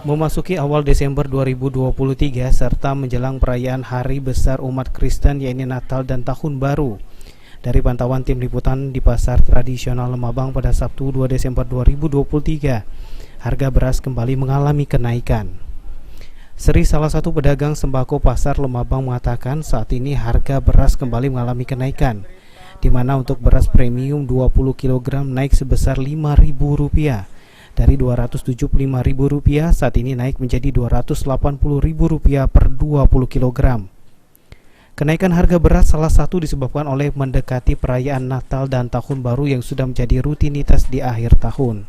Memasuki awal Desember 2023 serta menjelang perayaan Hari Besar Umat Kristen yaitu Natal dan Tahun Baru. Dari pantauan tim liputan di Pasar Tradisional Lemabang pada Sabtu 2 Desember 2023, harga beras kembali mengalami kenaikan. Sri, salah satu pedagang sembako Pasar Lemabang, mengatakan saat ini harga beras kembali mengalami kenaikan, di mana untuk beras premium 20 kg naik sebesar Rp5.000. Dari Rp275.000 saat ini naik menjadi Rp280.000 per 20 kg. Kenaikan harga beras salah satu disebabkan oleh mendekati perayaan Natal dan Tahun Baru yang sudah menjadi rutinitas di akhir tahun.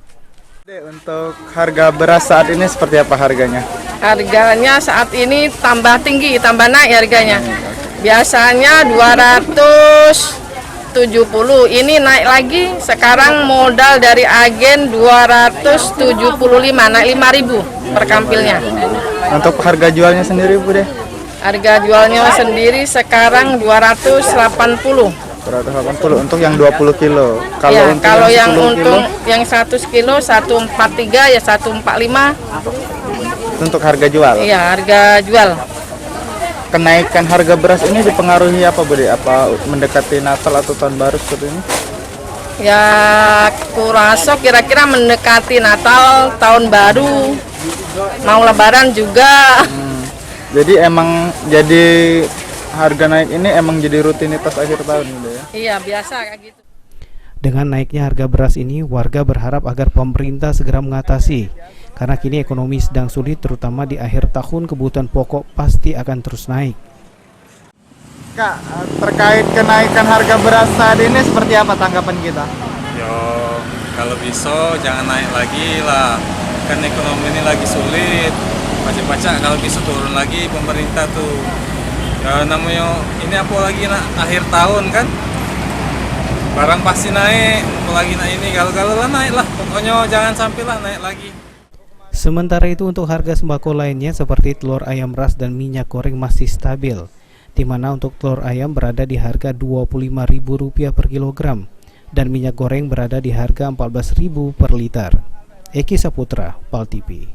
Untuk harga beras saat ini seperti apa harganya? Harganya saat ini tambah tinggi, tambah naik harganya. Biasanya 270, ini naik lagi. Sekarang modal dari agen 275, naik 5.000 per kampilnya. Untuk harga jualnya sendiri, Bu deh? Harga jualnya sendiri sekarang 280. 280 untuk yang 20 kilo. Kalau yang untung yang 100 kilo 143 ya 145. Untuk harga jual? Iya, harga jual. Kenaikan harga beras ini dipengaruhi apa, Bu deh? Apa mendekati Natal atau Tahun Baru seperti ini? Ya, kurasa kira-kira mendekati Natal, Tahun Baru, mau Lebaran juga. Jadi emang harga naik ini emang jadi rutinitas akhir tahun gitu ya? Iya, biasa kayak gitu. Dengan naiknya harga beras ini, warga berharap agar pemerintah segera mengatasi, karena kini ekonomi sedang sulit, terutama di akhir tahun kebutuhan pokok pasti akan terus naik. Kak, terkait kenaikan harga beras saat ini seperti apa tanggapan kita? Kalau bisa jangan naik lagi lah, kan ekonomi ini lagi sulit. Pacak-pacak kalau bisa turun lagi pemerintah tuh. Ya namanya ini apa lagi akhir tahun kan, barang pasti naik, apalagi ini kalau lah naik lah, pokoknya jangan sampai lah naik lagi. Sementara itu untuk harga sembako lainnya seperti telur ayam ras dan minyak goreng masih stabil, di mana untuk telur ayam berada di harga Rp25.000 per kilogram dan minyak goreng berada di harga Rp14.000 per liter. Eki Saputra, PAL TV.